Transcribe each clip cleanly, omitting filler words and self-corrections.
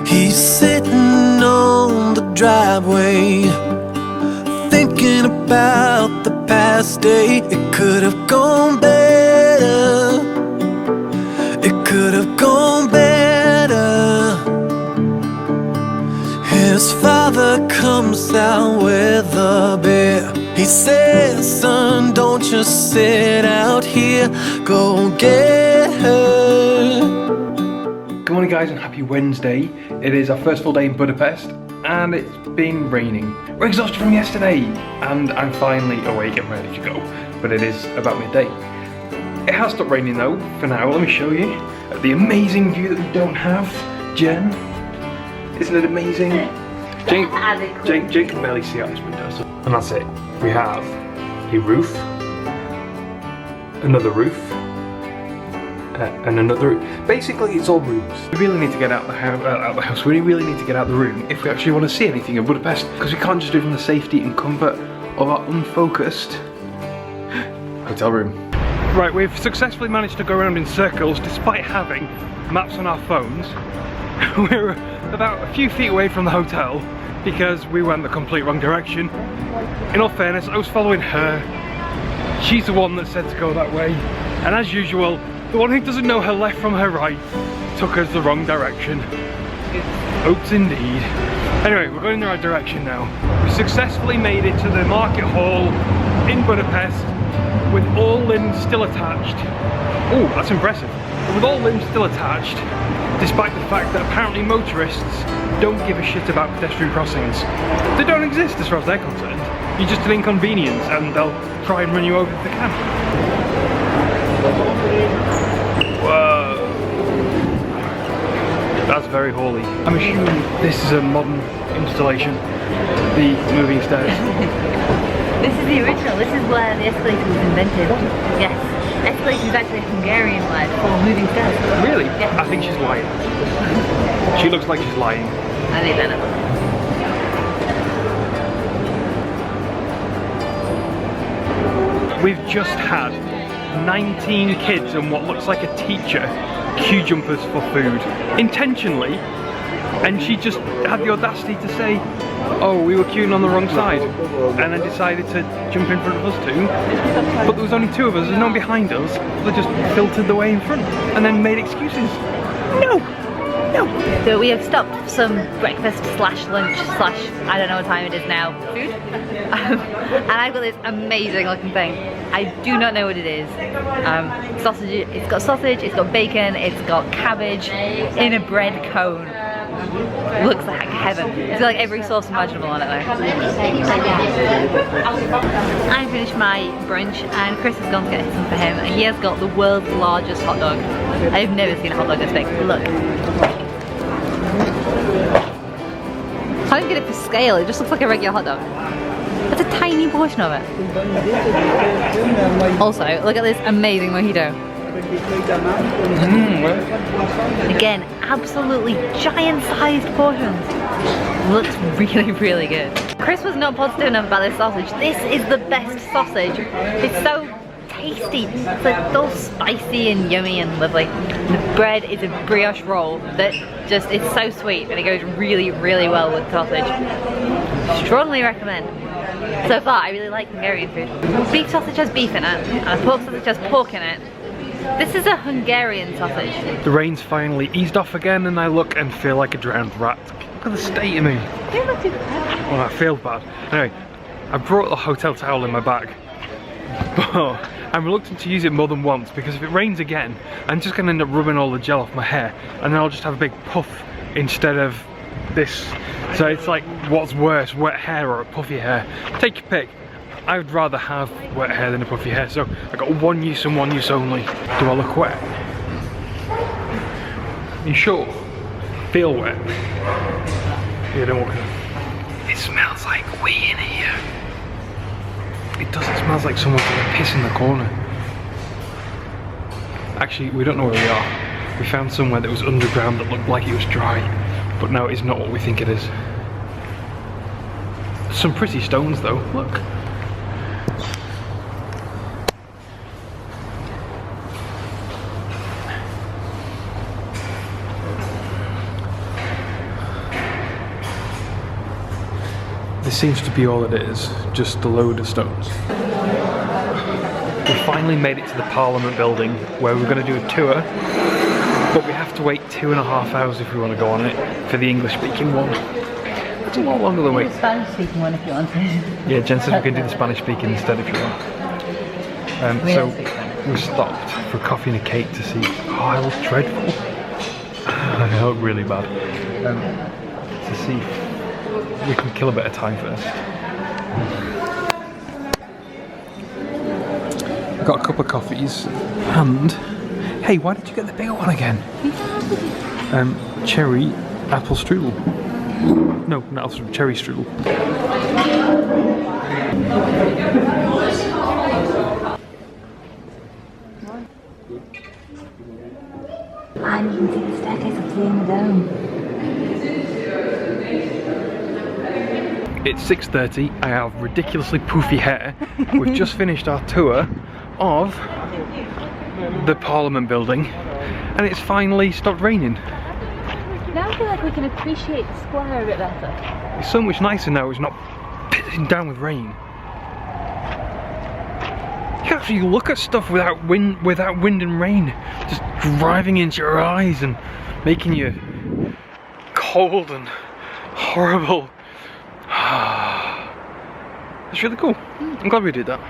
He's sitting on the driveway, thinking about the past day. It could have gone better. It could have gone better. His father comes out with a beer. He says, son, don't just sit out here, go get her. Good morning guys and happy Wednesday. It is our first full day in Budapest and it's been raining. We're exhausted from yesterday and I'm finally awake and ready to go. But it is about midday. It has stopped raining though, for now. Let me show you the amazing view that we don't have. Jen, isn't it amazing? Jake can barely see out this window. So. And that's it. We have a roof, another roof, and another. Basically, it's all roofs. We really need to get out the house. We really need to get out the room if we actually want to see anything in Budapest, because we can't just do it from the safety and comfort of our unfocused hotel room. Right, we've successfully managed to go around in circles despite having maps on our phones. We're about a few feet away from the hotel because we went the complete wrong direction. In all fairness, I was following her. She's the one that said to go that way, and as usual, the one who doesn't know her left from her right took us the wrong direction. Oops indeed. Anyway, we're going in the right direction now. We successfully made it to the market hall in Budapest with all limbs still attached. Oh, that's impressive. With all limbs still attached, despite the fact that apparently motorists don't give a shit about pedestrian crossings. They don't exist as far as they're concerned. You're just an inconvenience and they'll try and run you over if they can. Whoa. That's very holy. I'm assuming this is a modern installation, the moving stairs. This is the original. This is where the escalator was invented. Yes. Escalator is actually a Hungarian word for moving stairs. Really? Yeah. I think she's lying. She looks like she's lying. I think that. We've just had 19 kids and what looks like a teacher queue jumpers for food. Intentionally. And she just had the audacity to say, oh, we were queuing on the wrong side, and then decided to jump in front of us too. But there was only two of us, there's no one behind us, so they just filtered the way in front and then made excuses. No! No! So we have stopped for some breakfast slash lunch slash, I don't know what time it is now, food? And I've got this amazing looking thing. I do not know what it is. Sausage, it's got sausage, it's got bacon, it's got cabbage in a bread cone. Looks like heaven. It's got like every sauce imaginable on it though. I finished my brunch and Chris has gone to get some for him, and he has got the world's largest hot dog. I've never seen a hot dog this big. Look. I don't get it for scale, it just looks like a regular hot dog. That's a tiny portion of it. Also, look at this amazing mojito. Again, absolutely giant-sized portions. Looks really, really good. Chris was not positive enough about this sausage. This is the best sausage. It's so tasty. It's like all spicy and yummy and lovely. The bread is a brioche roll that just is so sweet and it goes really, really well with sausage. Strongly recommend. So far, I really like Hungarian food. Beef sausage has beef in it, and pork sausage has pork in it. This is a Hungarian sausage. The rain's finally eased off again and I look and feel like a drowned rat. Look at the state of me. You look too bad. Well, I feel bad. Anyway, I brought the hotel towel in my bag. But I'm reluctant to use it more than once because if it rains again, I'm just going to end up rubbing all the gel off my hair and then I'll just have a big puff instead of this. So it's like, what's worse, wet hair or a puffy hair? Take your pick. I would rather have wet hair than a puffy hair, so I got one use and one use only. Do I look wet? You sure? Feel wet? Yeah, don't walk in. It smells like wee in here. It does, it smells like someone's gonna piss in the corner. Actually, we don't know where we are. We found somewhere that was underground that looked like it was dry, but no, it's not what we think it is. Some pretty stones though, look. This seems to be all it is, just a load of stones. We finally made it to the Parliament Building, where we're going to do a tour, but we have to wait 2.5 hours if we want to go on it for the English-speaking one. It's a lot longer than wait. The Spanish-speaking one if you want to. Yeah, Jen said we can do the Spanish-speaking instead if you want. So we stopped for coffee and a cake to see. Oh, I look dreadful. I look really bad. To see if we can kill a bit of time first. Got a couple of coffees and hey, why did you get the bigger one again? Cherry apple strudel. No, not apple strudel, cherry strudel. And you can see the staircase up to the end of the dome. It's 6:30, I have ridiculously poofy hair. We've just finished our tour of the Parliament Building and it's finally stopped raining. Now I feel like we can appreciate the square a bit better. It's so much nicer now, it's not pissing down with rain. You can actually look at stuff without wind and rain, just driving into your eyes and making you cold and horrible. It's really cool. I'm glad we did that.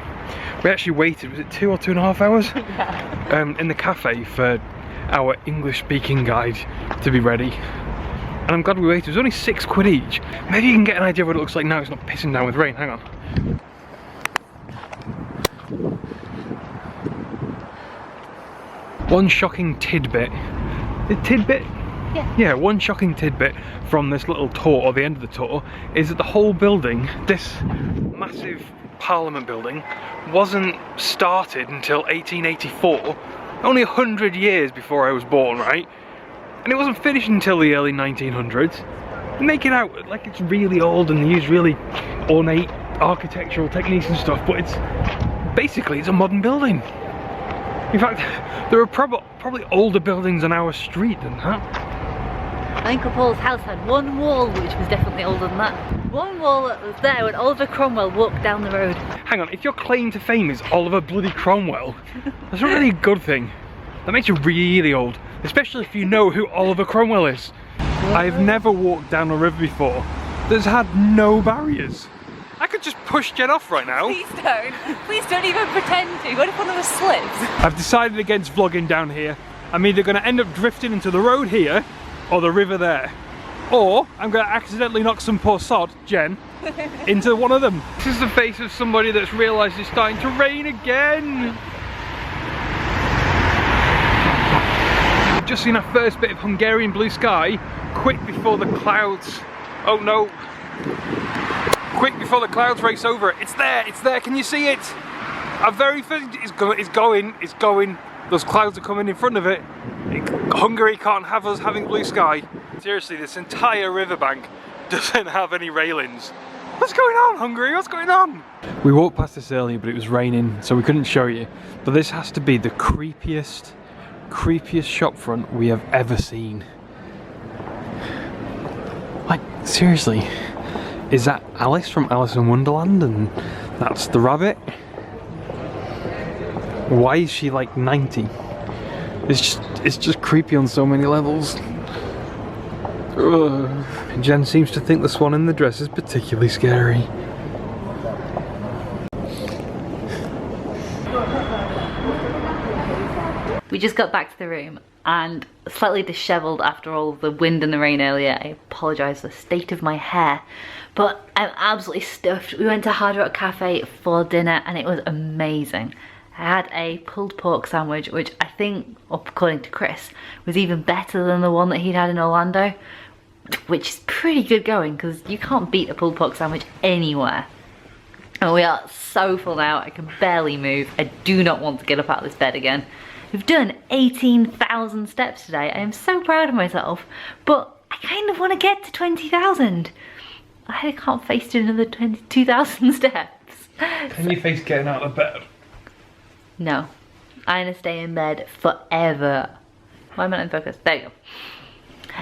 We actually waited, was it 2 or 2.5 hours? Yeah. In the cafe for our English speaking guide to be ready. And I'm glad we waited. It was only £6 each. Maybe you can get an idea of what it looks like now. It's not pissing down with rain. Hang on. One shocking tidbit. Tidbit? Yeah, one shocking tidbit from this little tour, or the end of the tour, is that the whole building, this massive Parliament Building, wasn't started until 1884, only 100 years before I was born, right? And it wasn't finished until the early 1900s. They make it out like it's really old and they use really ornate architectural techniques and stuff, but it's basically a modern building. In fact, there are probably older buildings on our street than that. My Uncle Paul's house had one wall which was definitely older than that. One wall that was there when Oliver Cromwell walked down the road. Hang on, if your claim to fame is Oliver bloody Cromwell, that's not really a good thing. That makes you really old, especially if you know who Oliver Cromwell is. I've never walked down a river before that's had no barriers. I could just push Jen off right now. Please don't. Please don't even pretend to. What if one of us slips? I've decided against vlogging down here. I'm either going to end up drifting into the road here or the river there. Or I'm going to accidentally knock some poor sod, Jen, into one of them. This is the face of somebody that's realised it's starting to rain again. We've just seen our first bit of Hungarian blue sky, quick before the clouds. Oh no. Quick before the clouds race over it. It's there, can you see it? Our very first, it's going. Those clouds are coming in front of it. Hungary can't have us having blue sky. Seriously, this entire riverbank doesn't have any railings. What's going on, Hungary? What's going on? We walked past this earlier, but it was raining, so we couldn't show you. But this has to be the creepiest shopfront we have ever seen. Like, seriously. Is that Alice from Alice in Wonderland and that's the rabbit? Why is she like 90? It's just creepy on so many levels. Ugh. Jen seems to think the swan in the dress is particularly scary. We just got back to the room and slightly dishevelled after all the wind and the rain earlier. I apologise for the state of my hair, but I'm absolutely stuffed. We went to Hard Rock Cafe for dinner and it was amazing. I had a pulled pork sandwich, which I think, according to Chris, was even better than the one that he'd had in Orlando, which is pretty good going because you can't beat a pulled pork sandwich anywhere. And we are so full now, I can barely move. I do not want to get up out of this bed again. We've done 18,000 steps today. I am so proud of myself, but I kind of want to get to 20,000. I can't face to another 22,000 steps. Can you face getting out of bed? No, I'm gonna stay in bed forever. Why am I not in focus? There you go.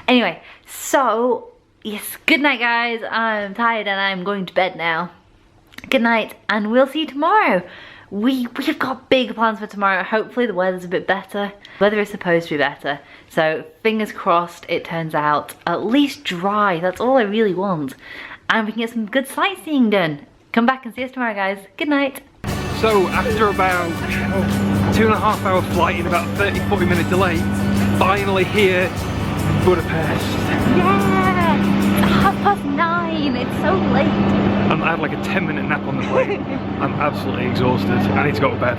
Anyway, so yes, good night guys. I'm tired and I'm going to bed now. Good night, and we'll see you tomorrow. We've got big plans for tomorrow. Hopefully the weather's a bit better. The weather is supposed to be better. So fingers crossed it turns out at least dry. That's all I really want. And we can get some good sightseeing done. Come back and see us tomorrow, guys. Good night. So after about 2.5 hour flight and about 30-40 minute delay, finally here in Budapest. Yeah! It's 9:30. It's so late. And I had like a 10-minute nap on the plane. I'm absolutely exhausted. I need to go to bed.